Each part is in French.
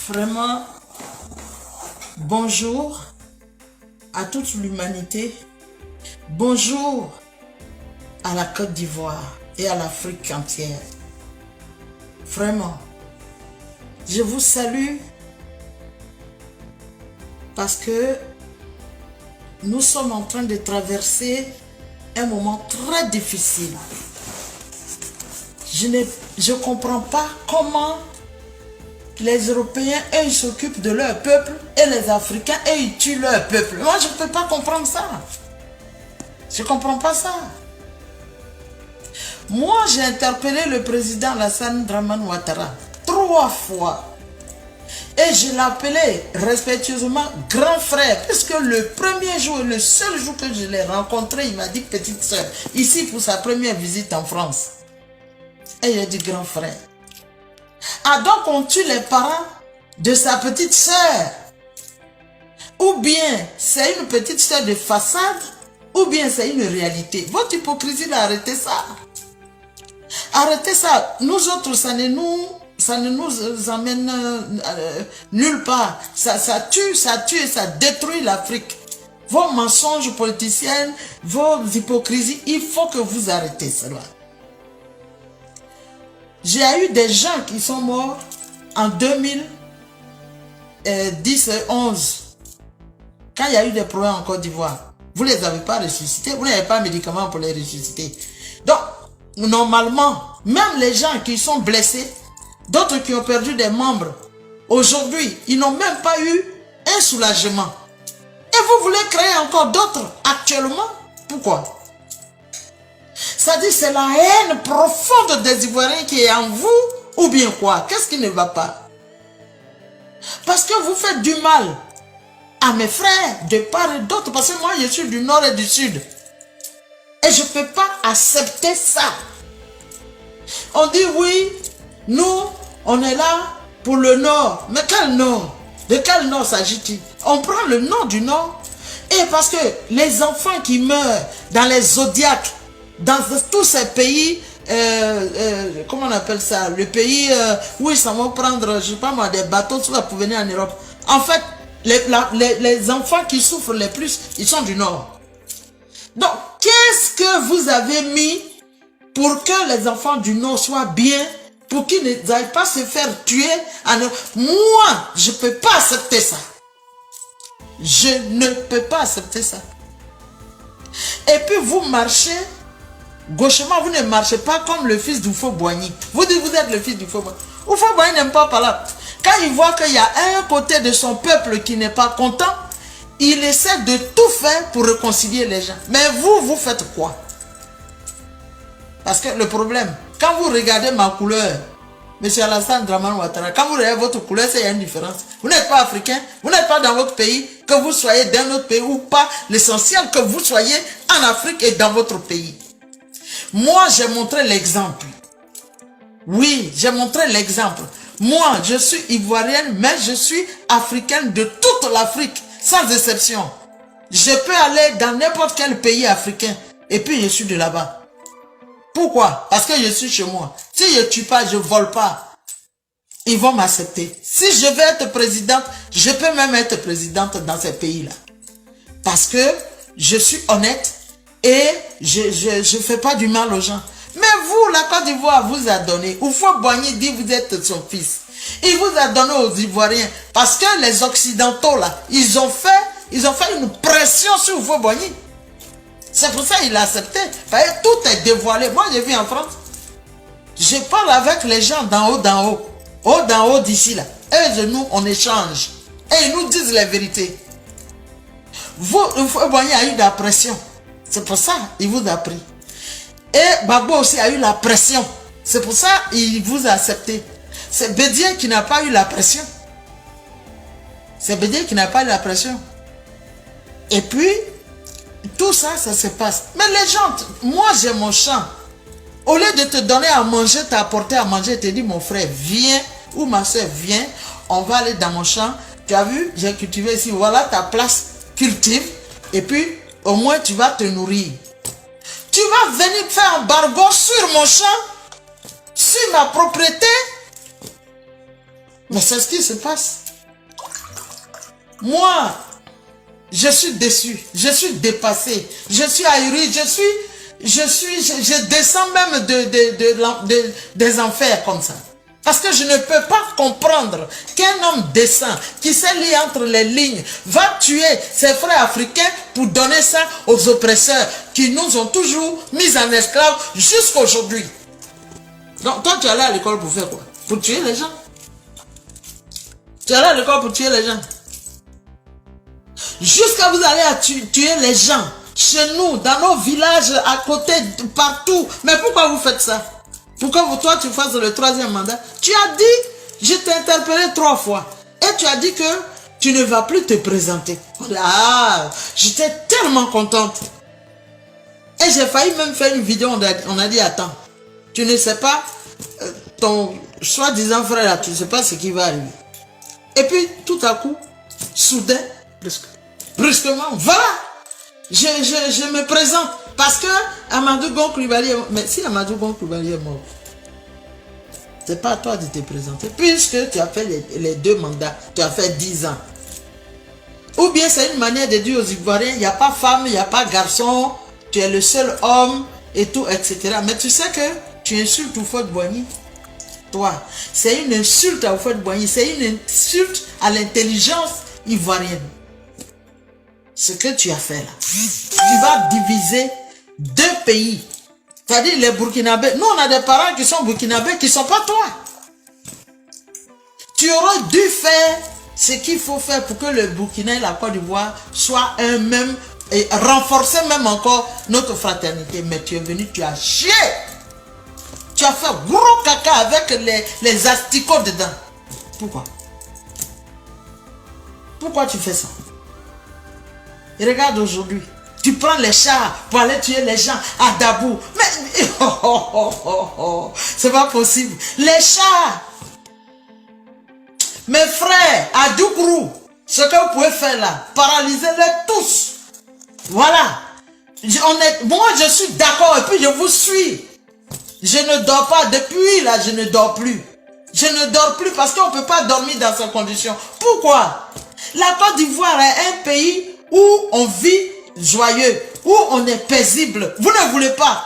Vraiment, bonjour à toute l'humanité. Bonjour à la Côte d'Ivoire et à l'Afrique entière. Vraiment, je vous salue parce que nous sommes en train de traverser un moment très difficile. Je ne comprends pas comment les Européens, eux, ils s'occupent de leur peuple et les Africains, eux, ils tuent leur peuple. Moi, je ne peux pas comprendre ça. Je ne comprends pas ça. Moi, j'ai interpellé le président Alassane Dramane Ouattara 3 fois. Et je l'appelais respectueusement grand frère. Puisque le premier jour, le seul jour que je l'ai rencontré, il m'a dit petite soeur. Ici pour sa première visite en France. Et il a dit grand frère. Ah donc on tue les parents de sa petite soeur. Ou bien c'est une petite soeur de façade. Ou bien c'est une réalité. Votre hypocrisie d'arrêter ça. Arrêtez ça. Nous autres, ça ne nous amène nulle part. Ça tue et ça détruit l'Afrique. Vos mensonges politiciens, vos hypocrisies, il faut que vous arrêtez cela. J'ai eu des gens qui sont morts en 2010-11. Quand il y a eu des problèmes en Côte d'Ivoire. Vous ne les avez pas ressuscités. Vous n'avez pas de médicaments pour les ressusciter. Donc, normalement, même les gens qui sont blessés, d'autres qui ont perdu des membres, aujourd'hui, ils n'ont même pas eu un soulagement. Et vous voulez créer encore d'autres actuellement? Pourquoi? Ça dit c'est la haine profonde des Ivoiriens qui est en vous ou bien quoi? Qu'est-ce qui ne va pas? Parce que vous faites du mal à mes frères de part et d'autre. Parce que moi je suis du nord et du sud. Et je ne peux pas accepter ça. On dit oui, nous on est là pour le nord. Mais quel nord? De quel nord s'agit-il? On prend le nord du nord. Et parce que les enfants qui meurent dans les zodiacs, dans tous ces pays, comment on appelle ça? Le pays où ils s'en vont prendre, je sais pas moi, des bateaux pour venir en Europe. En fait, les enfants qui souffrent le plus, ils sont du Nord. Donc, qu'est-ce que vous avez mis pour que les enfants du Nord soient bien, pour qu'ils n'aillent pas se faire tuer en Europe? Moi, je ne peux pas accepter ça. Je ne peux pas accepter ça. Et puis, vous marchez gauchement, vous ne marchez pas comme le fils d'Oufo-Boigny. Vous dites vous êtes le fils d'Oufo-Boigny. Oufo-Boigny n'aime pas parler. Quand il voit qu'il y a un côté de son peuple qui n'est pas content, il essaie de tout faire pour réconcilier les gens. Mais vous, vous faites quoi? Parce que le problème, quand vous regardez ma couleur, M. Alassane Dramane Ouattara, quand vous regardez votre couleur, c'est une différence. Vous n'êtes pas africain, vous n'êtes pas dans votre pays, que vous soyez dans notre pays ou pas. L'essentiel que vous soyez en Afrique et dans votre pays. Moi, j'ai montré l'exemple. Oui, j'ai montré l'exemple. Moi, je suis ivoirienne, mais je suis africaine de toute l'Afrique, sans exception. Je peux aller dans n'importe quel pays africain, et puis je suis de là-bas. Pourquoi? Parce que je suis chez moi. Si je ne tue pas, je ne vole pas, ils vont m'accepter. Si je veux être présidente, je peux même être présidente dans ces pays-là. Parce que je suis honnête, et je ne fais pas du mal aux gens. Mais vous, la Côte d'Ivoire vous a donné. Oufo-Boigny dit vous êtes son fils. Il vous a donné aux Ivoiriens. Parce que les Occidentaux, là, ils ont fait une pression sur Oufo-Boigny. C'est pour ça qu'il a accepté. Tout est dévoilé. Moi, j'ai vu en France. Je parle avec les gens d'en haut, d'en haut. Haut, d'en haut d'ici, là. Et nous, on échange. Et ils nous disent la vérité. Vous, Oufo-Boigny a eu de la pression. C'est pour ça qu'il vous a pris. Et Babo aussi a eu la pression. C'est pour ça qu'il vous a accepté. C'est Bédier qui n'a pas eu la pression. C'est Bédier qui n'a pas eu la pression. Et puis, tout ça, ça se passe. Mais les gens, moi j'ai mon champ. Au lieu de te donner à manger, t'apporter à manger, te dit mon frère, viens, ou ma soeur, viens, on va aller dans mon champ. Tu as vu, j'ai cultivé ici, voilà ta place, cultive. Et puis, au moins tu vas te nourrir. Tu vas venir faire un embargo sur mon champ, sur ma propriété. Mais c'est ce qui se passe. Moi, je suis déçu, je suis dépassé, je suis ahuri, je descends même des enfers comme ça. Parce que je ne peux pas comprendre qu'un homme décent, qui sait lire entre les lignes, va tuer ses frères africains pour donner ça aux oppresseurs qui nous ont toujours mis en esclaves jusqu'à aujourd'hui. Donc toi, tu es allé à l'école pour faire quoi? Pour tuer les gens. Tu es allé à l'école pour tuer les gens. Jusqu'à vous allez à tuer les gens, chez nous, dans nos villages, à côté, partout. Mais pourquoi vous faites ça? Pourquoi toi tu fasses le 3e mandat? Tu as dit, je t'ai interpellé 3 fois. Et tu as dit que tu ne vas plus te présenter. Ah, j'étais tellement contente. Et j'ai failli même faire une vidéo, on a dit, attends, tu ne sais pas, ton soi-disant frère là, tu ne sais pas ce qui va arriver. Et puis, tout à coup, soudain, brusquement, voilà, je me présente. Parce que Amadou Gon Coulibaly est mort. Mais si Amadou Gon Coulibaly est mort, c'est pas à toi de te présenter. Puisque tu as fait les 2 mandats, tu as fait 10 ans. Ou bien c'est une manière de dire aux Ivoiriens, il n'y a pas femme, il n'y a pas garçon, tu es le seul homme et tout, etc. Mais tu sais que tu insultes Houphouët-Boigny. Toi, c'est une insulte à Houphouët-Boigny, c'est une insulte à l'intelligence ivoirienne. Ce que tu as fait là, tu vas diviser 2 pays. C'est-à-dire les Burkinabés. Nous, on a des parents qui sont Burkinabés qui ne sont pas toi. Tu aurais dû faire ce qu'il faut faire pour que le Burkina et la Côte d'Ivoire soient un même et renforcer même encore notre fraternité. Mais tu es venu, tu as chié. Tu as fait gros caca avec les asticots dedans. Pourquoi? Pourquoi tu fais ça? Et regarde aujourd'hui, tu prends les chars pour aller tuer les gens à Dabou. Mais c'est pas possible. Les chars. Mes frères, à Doukourou, ce que vous pouvez faire là, paralysez-les tous. Voilà. Moi, je suis d'accord et puis je vous suis. Je ne dors pas. Depuis là, je ne dors plus. Je ne dors plus parce qu'on ne peut pas dormir dans ces conditions. Pourquoi? La Côte d'Ivoire est un pays où on vit joyeux, où on est paisible. Vous ne voulez pas.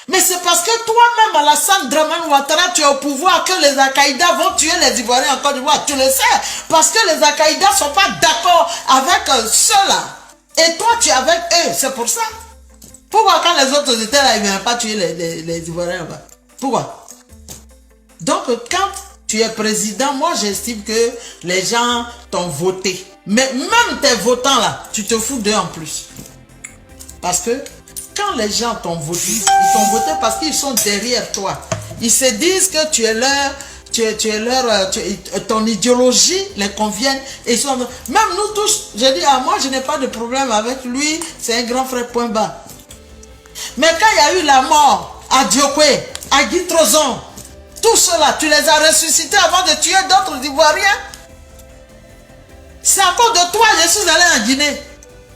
Mais c'est parce que toi-même, Alassane Dramane Ouattara, tu es au pouvoir que les Al-Qaïda vont tuer les Ivoiriens en Côte d'Ivoire. Tu le sais. Parce que les Al-Qaïda ne sont pas d'accord avec ceux-là. Et toi, tu es avec eux. C'est pour ça. Pourquoi quand les autres étaient là, ils ne viennent pas tuer les Ivoiriens là-bas? Pourquoi? Donc, quand tu es président, moi, j'estime que les gens t'ont voté. Mais même tes votants là, tu te fous d'eux en plus. Parce que quand les gens t'ont voté, ils t'ont voté parce qu'ils sont derrière toi. Ils se disent que tu es leur, ton idéologie les convient. Et ils sont, même nous tous, j'ai dit, moi je n'ai pas de problème avec lui, c'est un grand frère, point bas. Mais quand il y a eu la mort à Diokwe, à Guy Trozon, tout cela, tu les as ressuscités avant de tuer d'autres Ivoiriens. C'est à cause de toi que je suis allé en Guinée.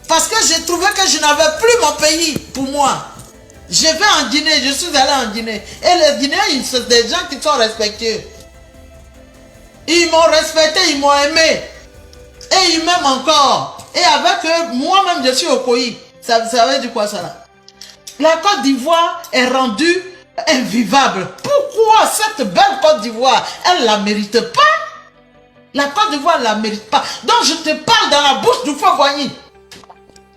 Parce que j'ai trouvé que je n'avais plus mon pays pour moi. Je vais en Guinée, je suis allé en Guinée. Et les Guinéens, c'est des gens qui sont respectueux. Ils m'ont respecté, ils m'ont aimé. Et ils m'aiment encore. Et avec eux, moi-même, je suis au pays. Ça veut dire quoi ça là? La Côte d'Ivoire est rendue invivable. Pourquoi cette belle Côte d'Ivoire, elle ne la mérite pas? La Côte d'Ivoire ne la mérite pas. Donc je te parle dans la bouche du Houphouët-Boigny.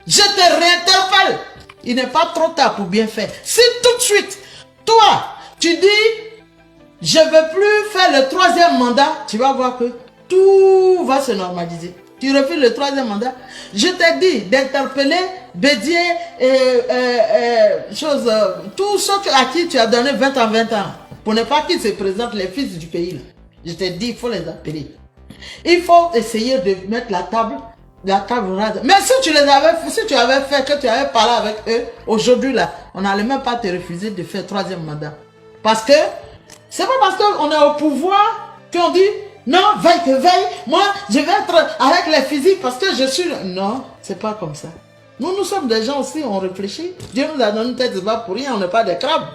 Je te réinterpelle. Il n'est pas trop tard pour bien faire. Si tout de suite, toi, tu dis, je ne veux plus faire le 3e mandat, tu vas voir que tout va se normaliser. Tu refuses le 3e mandat. Je t'ai dit d'interpeller Bédier tous ceux à qui tu as donné 20 ans, pour ne pas qu'ils se présentent les fils du pays. Là. Je t'ai dit, il faut les appeler. Il faut essayer de mettre la table rase. Mais si tu avais fait, que tu avais parlé avec eux, aujourd'hui là, on n'allait même pas te refuser de faire 3e mandat. Parce que, c'est pas parce qu'on est au pouvoir qu'on dit, non, veille que veille, moi, je vais être avec les fusils parce que je suis... Non, c'est pas comme ça. Nous sommes des gens aussi, on réfléchit. Dieu nous a donné une tête, c'est pas pour rien, on n'est pas des crabes.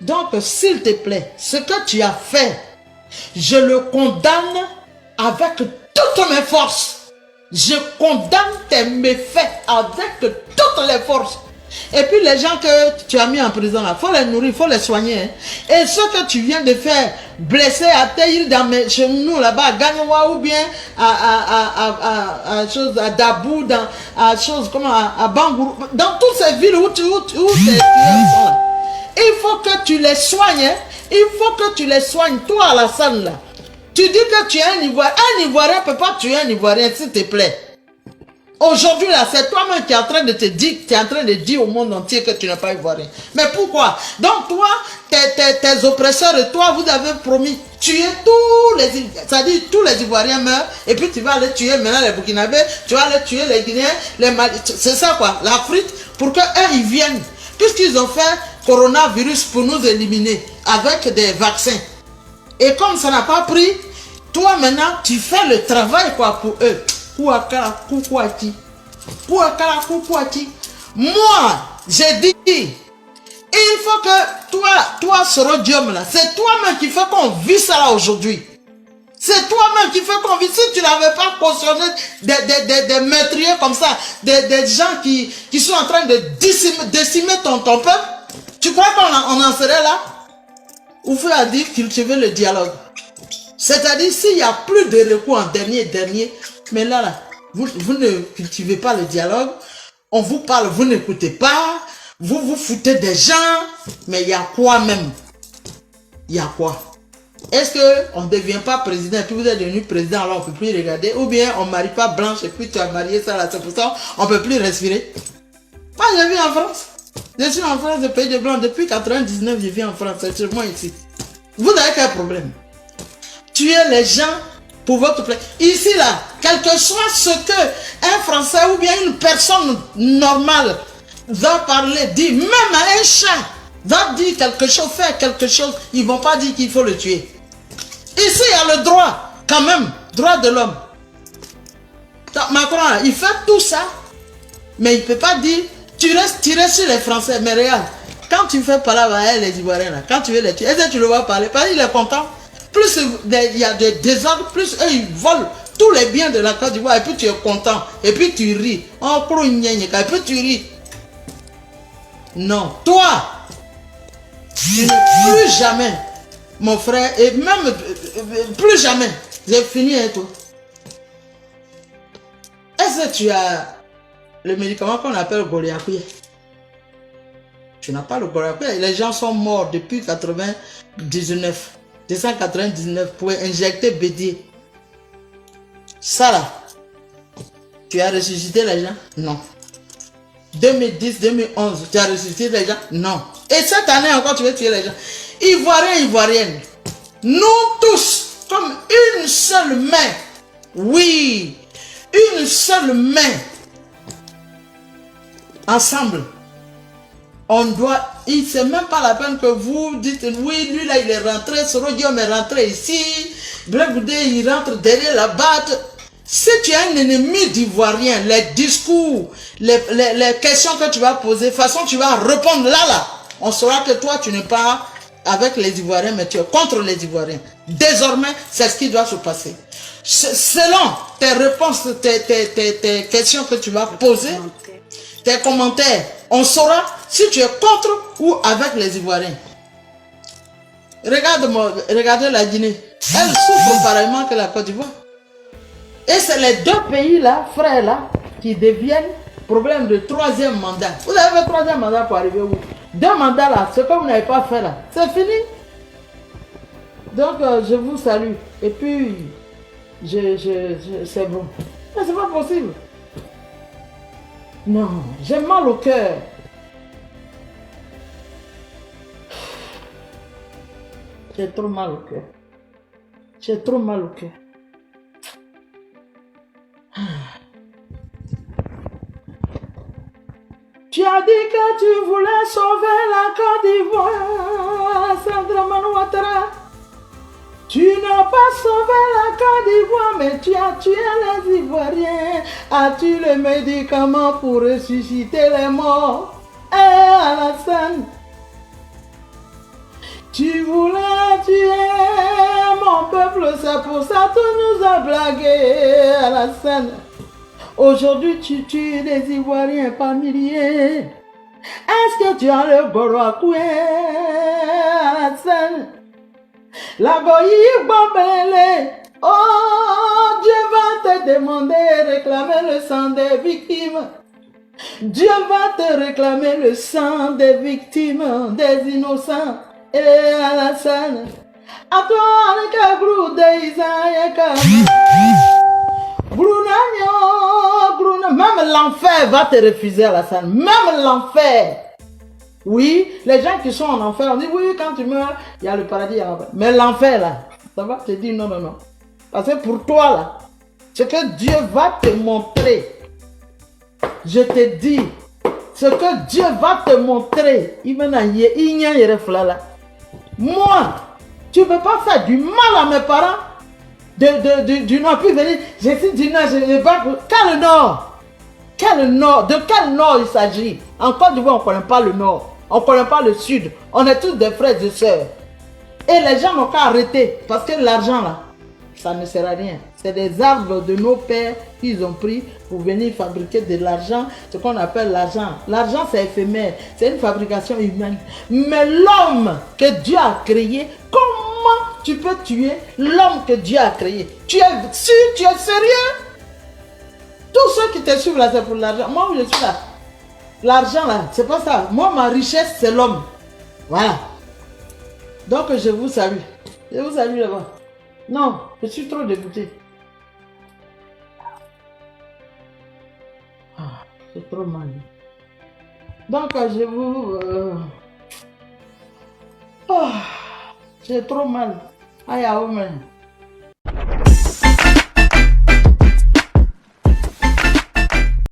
Donc, s'il te plaît, ce que tu as fait, Je le condamne avec toutes mes forces. Je condamne tes méfaits avec toutes les forces. Et puis les gens que tu as mis en prison là, il faut les nourrir, il faut les soigner. Hein. Et ceux que tu viens de faire blesser à Taïl chez nous là-bas, à Gagnoua ou bien à Dabou, à Bangourou, dans toutes ces villes où tes tueurs sont là. Il faut que tu les soignes. Hein. Il faut que tu les soignes, toi à la salle là. Tu dis que tu es un Ivoirien. Un Ivoirien ne peut pas tuer un Ivoirien, s'il te plaît. Aujourd'hui, là, c'est toi-même qui es en train de te dire, tu es en train de dire au monde entier que tu n'es pas Ivoirien. Mais pourquoi? Donc, toi, tes oppresseurs et toi, vous avez promis tuer tous les, c'est-à-dire tous les Ivoiriens meurent, et puis tu vas aller tuer maintenant les Burkinabés, tu vas aller tuer les Guinéens, les Mali, c'est ça quoi, l'Afrique, pour qu'eux, ils viennent. Puisqu'ils ont fait coronavirus pour nous éliminer avec des vaccins. Et comme ça n'a pas pris, toi maintenant, tu fais le travail quoi pour eux. Moi, j'ai dit, il faut que toi, ce rhodium là, c'est toi-même qui fait qu'on vit ça là aujourd'hui. C'est toi-même qui fait qu'on vit. Si tu n'avais pas cautionné des meurtriers comme ça, des gens qui sont en train de décimer ton peuple, tu crois qu'on en serait là? Ou faut dire cultiver le dialogue. C'est-à-dire, s'il n'y a plus de recours en dernier, mais là, vous ne cultivez pas le dialogue, on vous parle, vous n'écoutez pas, vous foutez des gens, mais il y a quoi même? Il y a quoi? Est-ce qu'on ne devient pas président et puis vous êtes devenu président, alors on ne peut plus regarder, ou bien on ne marie pas Blanche et puis tu as marié ça là, c'est pour ça on ne peut plus respirer? Moi, je vis en France. Je suis en France, le pays de Blanc, depuis 99, je vis en France, c'est chez moi ici. Vous avez quel problème? Tuer les gens pour votre plaisir. Ici, là, quel que soit ce que un Français ou bien une personne normale va parler, dire, même à un chat, va dire quelque chose, faire quelque chose, ils ne vont pas dire qu'il faut le tuer. Ici, il y a le droit, quand même, droit de l'homme. Macron, il fait tout ça, mais il ne peut pas dire, tu restes tiré sur les Français, mais regarde, quand tu fais parler avec les Ivoiriens, là, quand tu veux les tuer, est-ce que tu le vois parler? Parce qu'il est content. Plus il y a des désordres, plus eux ils volent tous les biens de la Côte d'Ivoire et puis tu es content. Et puis tu ris. Oh, et puis tu ris. Non, toi, tu ne plus jamais, mon frère, et même plus jamais, j'ai fini avec toi. Est-ce que tu as le médicament qu'on appelle Goliathoué? Tu n'as pas le Goliathoué. Les gens sont morts depuis 299 pour injecter Bédier. Ça là, tu as ressuscité les gens? Non. 2010, 2011, tu as ressuscité les gens? Non. Et cette année encore, tu veux tuer les gens? Ivoiriens, Ivoiriennes, nous tous, comme une seule main, oui, une seule main, ensemble, on doit, c'est même pas la peine que vous dites, oui, lui là, il est rentré, ce rhodium est rentré ici, Blé-Goudé, il rentre derrière la batte. Si tu es un ennemi d'Ivoirien, les discours, les questions que tu vas poser, de toute façon, tu vas répondre là. On saura que toi, tu n'es pas avec les Ivoiriens, mais tu es contre les Ivoiriens. Désormais, c'est ce qui doit se passer. Selon tes réponses, tes questions que tu vas poser, tes commentaires, on saura si tu es contre ou avec les Ivoiriens. Regardez la Guinée. Elle souffre pareillement que la Côte d'Ivoire. Et c'est les deux pays là, frères là, qui deviennent problème de troisième mandat. Vous avez fait troisième mandat pour arriver où? Deux mandats là, ce que vous n'avez pas fait là, c'est fini. Donc je vous salue. Et puis, c'est bon. Mais c'est pas possible. Non, j'ai mal au cœur. J'ai trop mal au cœur. J'ai trop mal au cœur. Tu as dit que tu voulais sauver la Côte d'Ivoire, Sandra Manouattara. Tu n'as pas sauvé la Côte d'Ivoire, mais tu as tué les Ivoiriens. As-tu les médicaments pour ressusciter les morts? Eh, Alassane, tu voulais tuer mon c'est pour ça que tu nous as blagué à la scène. Aujourd'hui, tu tues les Ivoiriens par milliers. Est-ce que tu as le boro à couer à la scène? La goyille bombele. Oh, Dieu va te demander, réclamer le sang des victimes. Dieu va te réclamer le sang des victimes, des innocents. Et à la scène. À toi, le cabrou de Isaïe. Même l'enfer va te refuser à la scène. Même l'enfer. Oui, les gens qui sont en enfer, on dit oui, quand tu meurs, il y a le paradis. Mais l'enfer là, ça va te dire non, non, non. Parce que pour toi là, ce que Dieu va te montrer, je te dis, ce que Dieu va te montrer, moi, tu ne peux pas faire du mal à mes parents. Du nord, puis venir, je suis du nord, je ne vais pas. Quel nord? Quel nord? De quel nord il s'agit? En Côte d'Ivoire, on ne connaît pas le nord, on ne connaît pas le sud, on est tous des frères et sœurs. Et les gens n'ont qu'à arrêter, parce que l'argent là, ça ne sert à rien. C'est des arbres de nos pères qu'ils ont pris pour venir fabriquer de l'argent, ce qu'on appelle l'argent. L'argent c'est éphémère, c'est une fabrication humaine. Mais l'homme que Dieu a créé, comment tu peux tuer l'homme que Dieu a créé? Tu es sûr, tu es sérieux? Tous ceux qui te suivent là, c'est pour l'argent. Moi, je suis là. L'argent là, c'est pas ça. Moi, ma richesse, c'est l'homme. Voilà. Donc, je vous salue. Je vous salue là-bas. Non, je suis trop dégoûté. Ah, c'est trop mal. Donc, je vous... j'ai trop mal. Aïe, aïe,